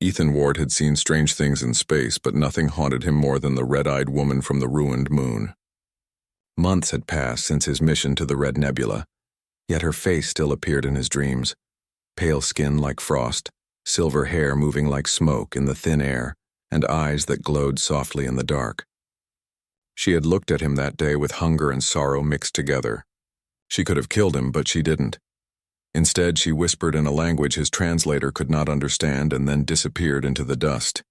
Ethan Ward had seen strange things in space, but nothing haunted him more than the red-eyed woman from the ruined moon. Months had passed since his mission to the Red Nebula, yet her face still appeared in his dreams. Pale skin like frost, silver hair moving like smoke in the thin air, and eyes that glowed softly in the dark. She had looked at him that day with hunger and sorrow mixed together. She could have killed him, but she didn't. Instead, she whispered in a language his translator could not understand and then disappeared into the dust.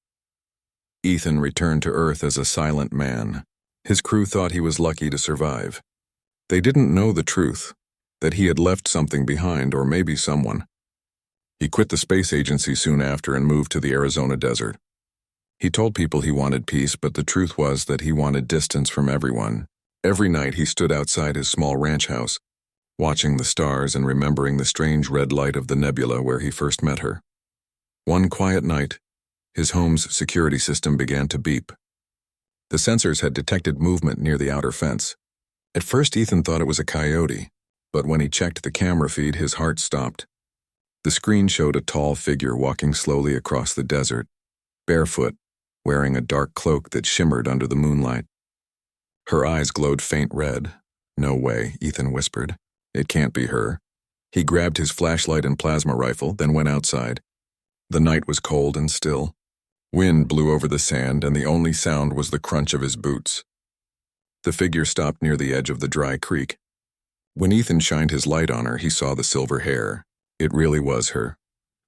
Ethan returned to Earth as a silent man. His crew thought he was lucky to survive. They didn't know the truth, that he had left something behind, or maybe someone. He quit the space agency soon after and moved to the Arizona desert. He told people he wanted peace, but the truth was that he wanted distance from everyone. Every night he stood outside his small ranch house, watching the stars and remembering the strange red light of the nebula where he first met her. One quiet night, his home's security system began to beep. The sensors had detected movement near the outer fence. At first, Ethan thought it was a coyote, but when he checked the camera feed, his heart stopped. The screen showed a tall figure walking slowly across the desert, barefoot, wearing a dark cloak that shimmered under the moonlight. Her eyes glowed faint red. "No way," Ethan whispered. "It can't be her." He grabbed his flashlight and plasma rifle, then went outside. The night was cold and still. Wind blew over the sand, and the only sound was the crunch of his boots. The figure stopped near the edge of the dry creek. When Ethan shined his light on her, he saw the silver hair. It really was her,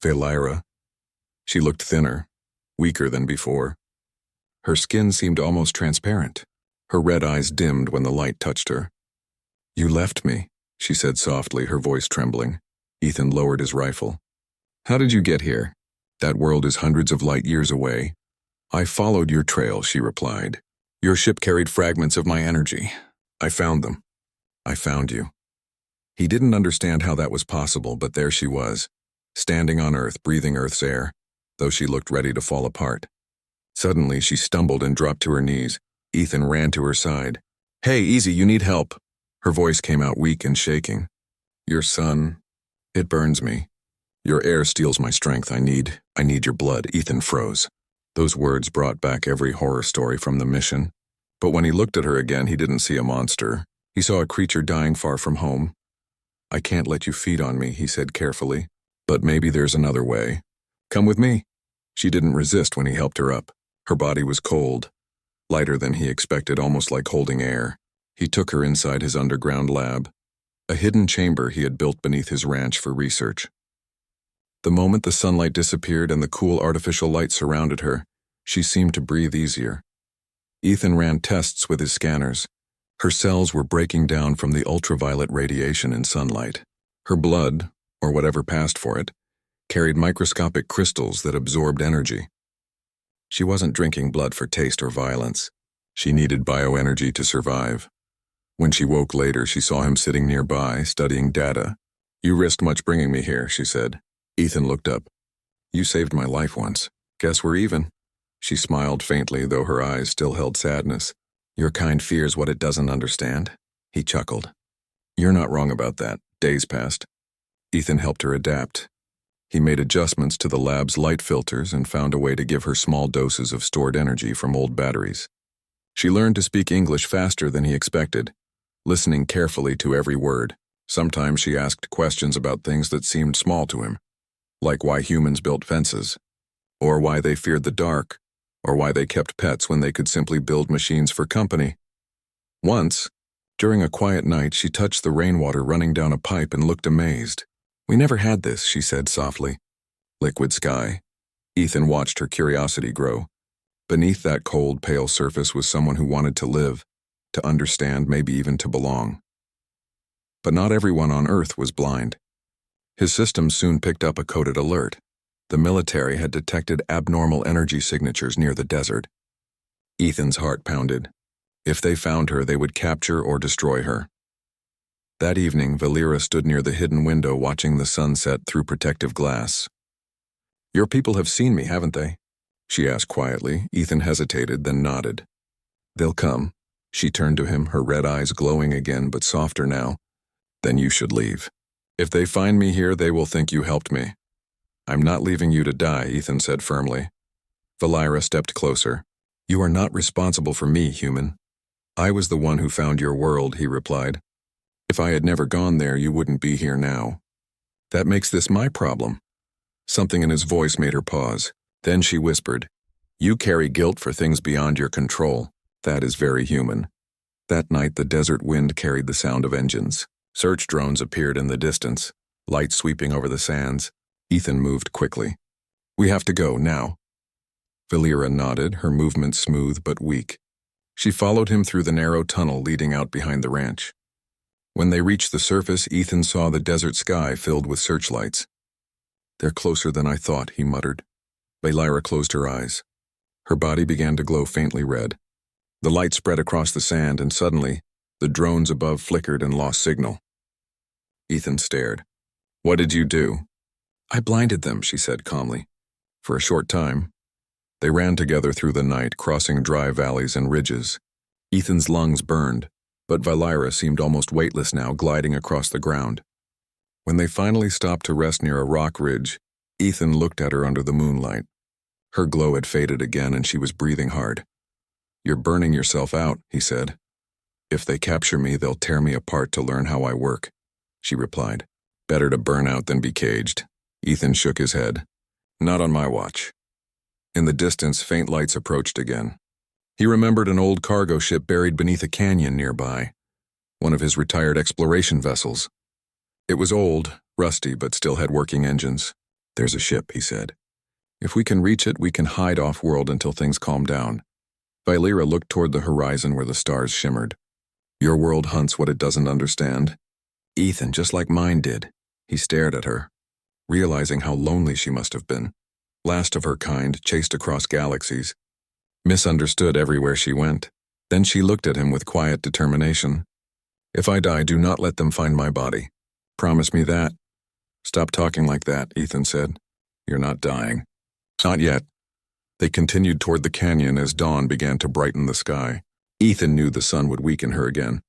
Valera. She looked thinner, weaker than before. Her skin seemed almost transparent. Her red eyes dimmed when the light touched her. "You left me," she said softly, her voice trembling. Ethan lowered his rifle. "How did you get here? That world is hundreds of light years away." "I followed your trail," she replied. "Your ship carried fragments of my energy. I found them. I found you." He didn't understand how that was possible, but there she was, standing on Earth, breathing Earth's air, though she looked ready to fall apart. Suddenly, she stumbled and dropped to her knees. Ethan ran to her side. "Hey, easy, you need help." Her voice came out weak and shaking. "Your son, it burns me. Your air steals my strength. I need your blood." Ethan froze. Those words brought back every horror story from the mission. But when he looked at her again, he didn't see a monster. He saw a creature dying far from home. "I can't let you feed on me," he said carefully. "But maybe there's another way. Come with me." She didn't resist when he helped her up. Her body was cold, lighter than he expected, almost like holding air. He took her inside his underground lab, a hidden chamber he had built beneath his ranch for research. The moment the sunlight disappeared and the cool artificial light surrounded her, she seemed to breathe easier. Ethan ran tests with his scanners. Her cells were breaking down from the ultraviolet radiation in sunlight. Her blood, or whatever passed for it, carried microscopic crystals that absorbed energy. She wasn't drinking blood for taste or violence. She needed bioenergy to survive. When she woke later, she saw him sitting nearby, studying data. "You risked much bringing me here," she said. Ethan looked up. "You saved my life once. Guess we're even." She smiled faintly, though her eyes still held sadness. "Your kind fears what it doesn't understand." He chuckled. "You're not wrong about that." Days passed. Ethan helped her adapt. He made adjustments to the lab's light filters and found a way to give her small doses of stored energy from old batteries. She learned to speak English faster than he expected, listening carefully to every word. Sometimes she asked questions about things that seemed small to him, like why humans built fences, or why they feared the dark, or why they kept pets when they could simply build machines for company. Once, during a quiet night, she touched the rainwater running down a pipe and looked amazed. "We never had this," she said softly. "Liquid sky." Ethan watched her curiosity grow. Beneath that cold, pale surface was someone who wanted to live, to understand, maybe even to belong. But not everyone on Earth was blind. His system soon picked up a coded alert. The military had detected abnormal energy signatures near the desert. Ethan's heart pounded. If they found her, they would capture or destroy her. That evening, Valera stood near the hidden window watching the sunset through protective glass. "Your people have seen me, haven't they?" she asked quietly. Ethan hesitated, then nodded. "They'll come." She turned to him, her red eyes glowing again, but softer now. "Then you should leave. If they find me here, they will think you helped me." I'm not leaving you to die, Ethan said firmly. Valira stepped closer. You are not responsible for me, human. I was the one who found your world, he replied. If I had never gone there, you wouldn't be here now. That makes this my problem. Something in his voice made her pause. Then she whispered, You carry guilt for things beyond your control. That is very human. That night, the desert wind carried the sound of engines. Search drones appeared in the distance, lights sweeping over the sands. Ethan moved quickly. We have to go, now. Valira nodded, her movement smooth but weak. She followed him through the narrow tunnel leading out behind the ranch. When they reached the surface, Ethan saw the desert sky filled with searchlights. They're closer than I thought, he muttered. Valira closed her eyes. Her body began to glow faintly red. The light spread across the sand, and suddenly, the drones above flickered and lost signal. Ethan stared. What did you do? I blinded them, she said calmly. For a short time. They ran together through the night, crossing dry valleys and ridges. Ethan's lungs burned, but Valira seemed almost weightless now, gliding across the ground. When they finally stopped to rest near a rock ridge, Ethan looked at her under the moonlight. Her glow had faded again, and she was breathing hard. You're burning yourself out, he said. If they capture me, they'll tear me apart to learn how I work, she replied. Better to burn out than be caged. Ethan shook his head. Not on my watch. In the distance, faint lights approached again. He remembered an old cargo ship buried beneath a canyon nearby, one of his retired exploration vessels. It was old, rusty, but still had working engines. There's a ship, he said. If we can reach it, we can hide off-world until things calm down. Valira looked toward the horizon where the stars shimmered. Your world hunts what it doesn't understand. Ethan, just like mine did. He stared at her, realizing how lonely she must have been. Last of her kind, chased across galaxies. Misunderstood everywhere she went. Then she looked at him with quiet determination. If I die, do not let them find my body. Promise me that. Stop talking like that, Ethan said. You're not dying. Not yet. They continued toward the canyon as dawn began to brighten the sky. Ethan knew the sun would weaken her again.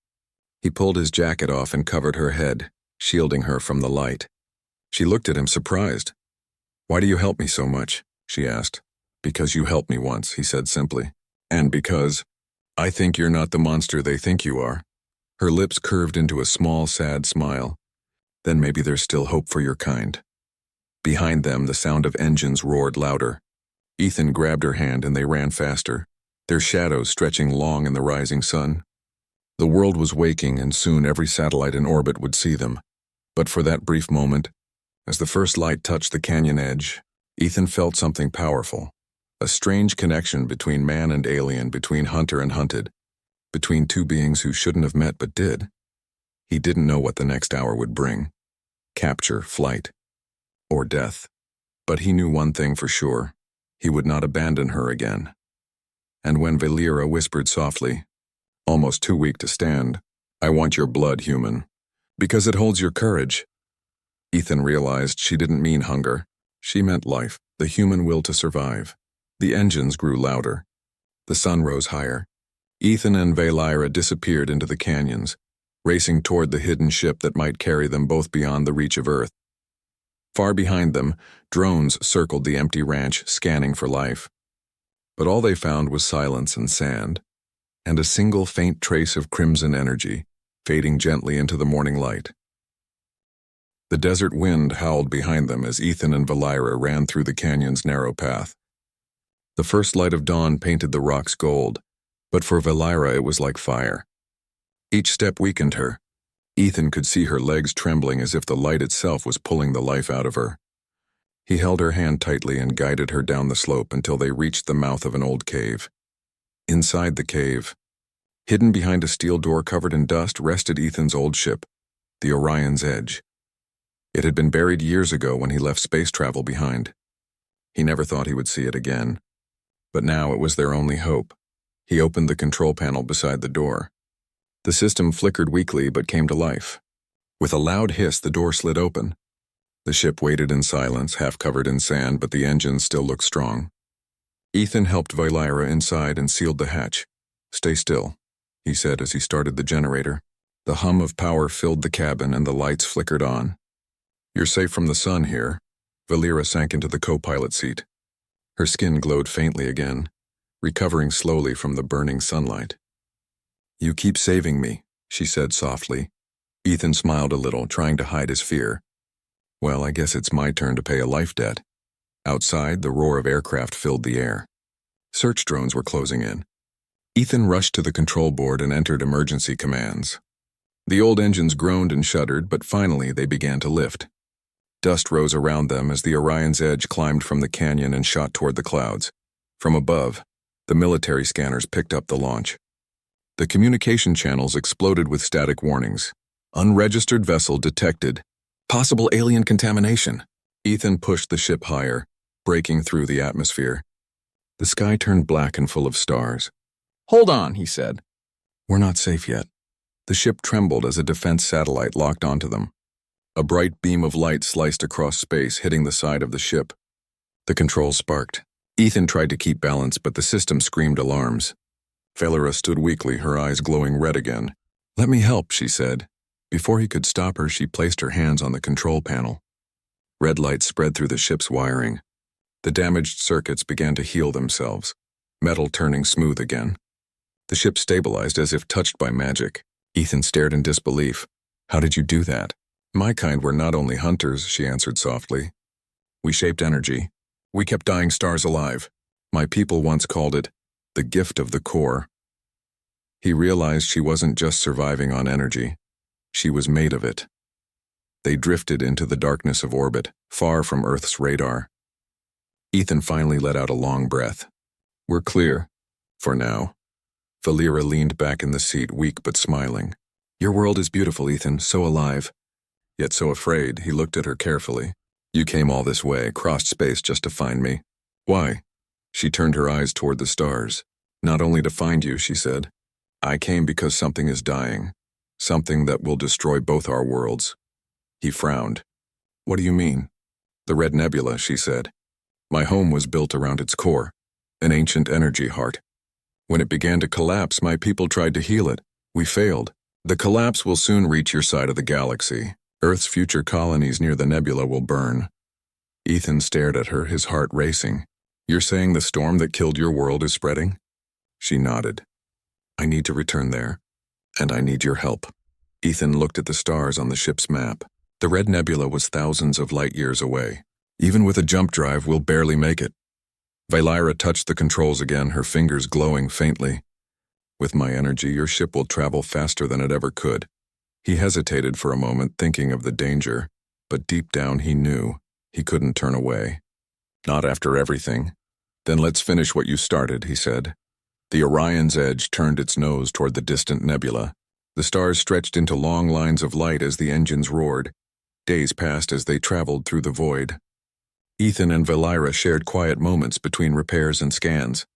He pulled his jacket off and covered her head, shielding her from the light. She looked at him surprised. Why do you help me so much? She asked. Because you helped me once, he said simply. And because I think you're not the monster they think you are. Her lips curved into a small, sad smile. Then maybe there's still hope for your kind. Behind them, the sound of engines roared louder. Ethan grabbed her hand and they ran faster, their shadows stretching long in the rising sun. The world was waking, and soon every satellite in orbit would see them. But for that brief moment, as the first light touched the canyon edge, Ethan felt something powerful. A strange connection between man and alien, between hunter and hunted, between two beings who shouldn't have met but did. He didn't know what the next hour would bring. Capture, flight, or death. But he knew one thing for sure. He would not abandon her again. And when Valira whispered softly, almost too weak to stand, I want your blood, human, because it holds your courage. Ethan realized she didn't mean hunger. She meant life, the human will to survive. The engines grew louder. The sun rose higher. Ethan and Valira disappeared into the canyons, racing toward the hidden ship that might carry them both beyond the reach of Earth. Far behind them, drones circled the empty ranch, scanning for life. But all they found was silence and sand, and a single faint trace of crimson energy, fading gently into the morning light. The desert wind howled behind them as Ethan and Valira ran through the canyon's narrow path. The first light of dawn painted the rocks gold, but for Valira it was like fire. Each step weakened her. Ethan could see her legs trembling as if the light itself was pulling the life out of her. He held her hand tightly and guided her down the slope until they reached the mouth of an old cave. Inside the cave, hidden behind a steel door covered in dust, rested Ethan's old ship, the Orion's Edge. It had been buried years ago when he left space travel behind. He never thought he would see it again. But now it was their only hope. He opened the control panel beside the door. The system flickered weakly but came to life. With a loud hiss, the door slid open. The ship waited in silence, half covered in sand, but the engines still looked strong. Ethan helped Valira inside and sealed the hatch. Stay still, he said as he started the generator. The hum of power filled the cabin and the lights flickered on. You're safe from the sun here, Valera sank into the co-pilot seat. Her skin glowed faintly again, recovering slowly from the burning sunlight. "You keep saving me," she said softly. Ethan smiled a little, trying to hide his fear. "Well, I guess it's my turn to pay a life debt." Outside, the roar of aircraft filled the air. Search drones were closing in. Ethan rushed to the control board and entered emergency commands. The old engines groaned and shuddered, but finally they began to lift. Dust rose around them as the Orion's Edge climbed from the canyon and shot toward the clouds. From above, the military scanners picked up the launch. The communication channels exploded with static warnings. "Unregistered vessel detected. Possible alien contamination." Ethan pushed the ship higher, breaking through the atmosphere. The sky turned black and full of stars. "Hold on," he said. "We're not safe yet." The ship trembled as a defense satellite locked onto them. A bright beam of light sliced across space, hitting the side of the ship. The controls sparked. Ethan tried to keep balance, but the system screamed alarms. Valera stood weakly, her eyes glowing red again. "Let me help," she said. Before he could stop her, she placed her hands on the control panel. Red light spread through the ship's wiring. The damaged circuits began to heal themselves, metal turning smooth again. The ship stabilized as if touched by magic. Ethan stared in disbelief. "How did you do that?" "My kind were not only hunters," she answered softly. "We shaped energy. We kept dying stars alive. My people once called it the gift of the core." He realized she wasn't just surviving on energy. She was made of it. They drifted into the darkness of orbit, far from Earth's radar. Ethan finally let out a long breath. "We're clear. For now." Valera leaned back in the seat, weak but smiling. "Your world is beautiful, Ethan, so alive. Yet so afraid." He looked at her carefully. "You came all this way, crossed space just to find me. Why?" She turned her eyes toward the stars. "Not only to find you," she said. "I came because something is dying. Something that will destroy both our worlds." He frowned. "What do you mean?" "The Red Nebula," she said. "My home was built around its core, an ancient energy heart. When it began to collapse, my people tried to heal it. We failed. The collapse will soon reach your side of the galaxy. Earth's future colonies near the nebula will burn." Ethan stared at her, his heart racing. "You're saying the storm that killed your world is spreading?" She nodded. "I need to return there, and I need your help." Ethan looked at the stars on the ship's map. The Red Nebula was thousands of light years away. "Even with a jump drive, we'll barely make it." Valera touched the controls again, her fingers glowing faintly. "With my energy, your ship will travel faster than it ever could." He hesitated for a moment, thinking of the danger, but deep down he knew he couldn't turn away. "Not after everything." "Then let's finish what you started," he said. The Orion's Edge turned its nose toward the distant nebula. The stars stretched into long lines of light as the engines roared. Days passed as they traveled through the void. Ethan and Valera shared quiet moments between repairs and scans.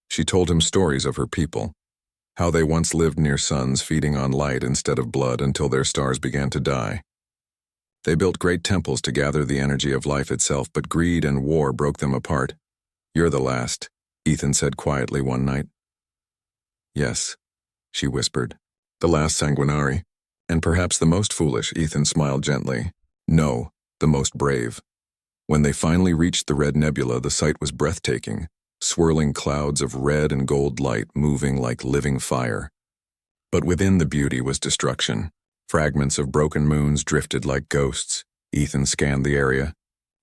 She told him stories of her people, how they once lived near suns feeding on light instead of blood until their stars began to die. They built great temples to gather the energy of life itself, but greed and war broke them apart. "You're the last," Ethan said quietly one night. "Yes," she whispered. "The last sanguinari. And perhaps the most foolish," Ethan smiled gently. "No, the most brave." When they finally reached the Red Nebula, the sight was breathtaking. Swirling clouds of red and gold light moving like living fire. But within the beauty was destruction. Fragments of broken moons drifted like ghosts. Ethan scanned the area.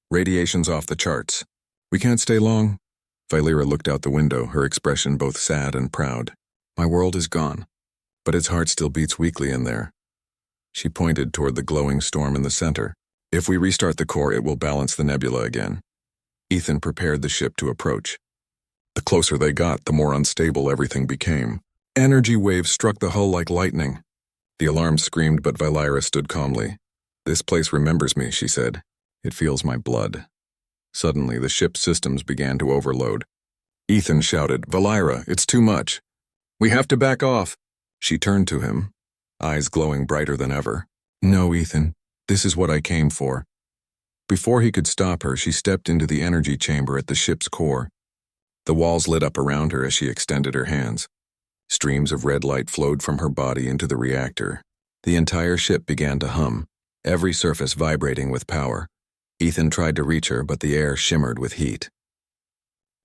"Radiation's off the charts. We can't stay long." Valera looked out the window, her expression both sad and proud. "My world is gone, but its heart still beats weakly in there." She pointed toward the glowing storm in the center. "If we restart the core, it will balance the nebula again." Ethan prepared the ship to approach. The closer they got, the more unstable everything became. Energy waves struck the hull like lightning. The alarm screamed, but Valera stood calmly. "This place remembers me," she said. "It feels my blood." Suddenly, the ship's systems began to overload. Ethan shouted, "Valera, it's too much. We have to back off." She turned to him, eyes glowing brighter than ever. "No, Ethan, this is what I came for." Before he could stop her, she stepped into the energy chamber at the ship's core. The walls lit up around her as she extended her hands. Streams of red light flowed from her body into the reactor. The entire ship began to hum, every surface vibrating with power. Ethan tried to reach her, but the air shimmered with heat.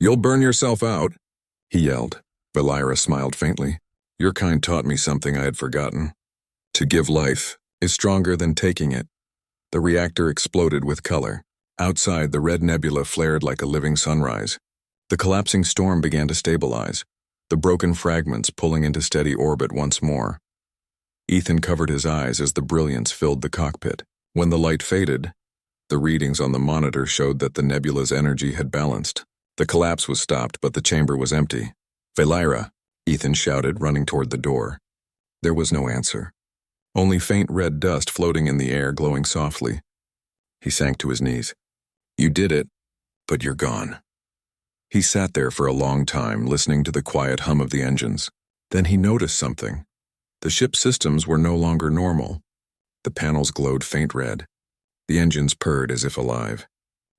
"You'll burn yourself out," he yelled. Valira smiled faintly. "Your kind taught me something I had forgotten. To give life is stronger than taking it." The reactor exploded with color. Outside, the red nebula flared like a living sunrise. The collapsing storm began to stabilize, the broken fragments pulling into steady orbit once more. Ethan covered his eyes as the brilliance filled the cockpit. When the light faded, the readings on the monitor showed that the nebula's energy had balanced. The collapse was stopped, but the chamber was empty. "Valira," Ethan shouted, running toward the door. There was no answer. Only faint red dust floating in the air, glowing softly. He sank to his knees. "You did it, but you're gone." He sat there for a long time, listening to the quiet hum of the engines. Then he noticed something. The ship's systems were no longer normal. The panels glowed faint red. The engines purred as if alive.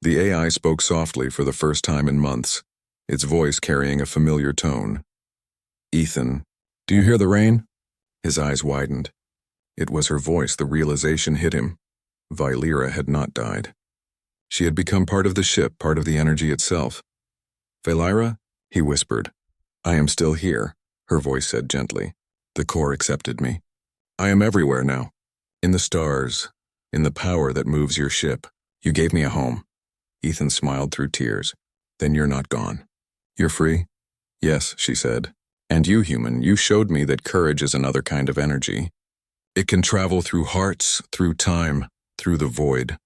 The AI spoke softly for the first time in months, its voice carrying a familiar tone. "Ethan, do you hear the rain?" His eyes widened. It was her voice. The realization hit him. Valira had not died. She had become part of the ship, part of the energy itself. "Valira," he whispered. "I am still here," her voice said gently. "The core accepted me. I am everywhere now. In the stars, in the power that moves your ship. You gave me a home." Ethan smiled through tears. "Then you're not gone. You're free?" "Yes," she said. "And you, human, you showed me that courage is another kind of energy. It can travel through hearts, through time, through the void."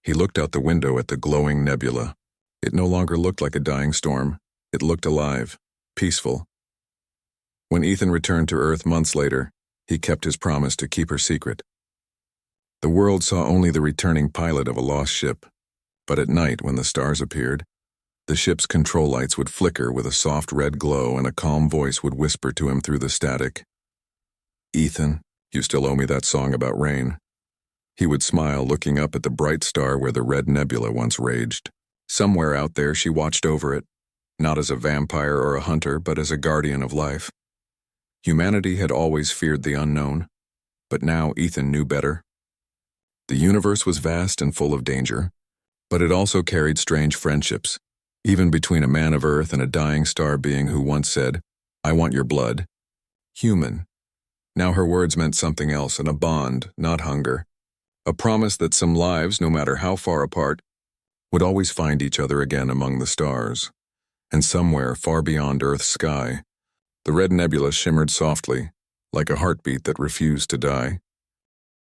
He looked out the window at the glowing nebula. It no longer looked like a dying storm. It looked alive, peaceful. When Ethan returned to Earth months later, he kept his promise to keep her secret. The world saw only the returning pilot of a lost ship, but at night when the stars appeared, the ship's control lights would flicker with a soft red glow and a calm voice would whisper to him through the static, "Ethan, you still owe me that song about rain." He would smile, looking up at the bright star where the red nebula once raged. Somewhere out there she watched over it, not as a vampire or a hunter, but as a guardian of life. Humanity had always feared the unknown, but now Ethan knew better. The universe was vast and full of danger, but it also carried strange friendships, even between a man of Earth and a dying star being who once said, "I want your blood." Human. Now her words meant something else, and a bond, not hunger. A promise that some lives, no matter how far apart, would always find each other again among the stars. And somewhere far beyond Earth's sky, the red nebula shimmered softly, like a heartbeat that refused to die.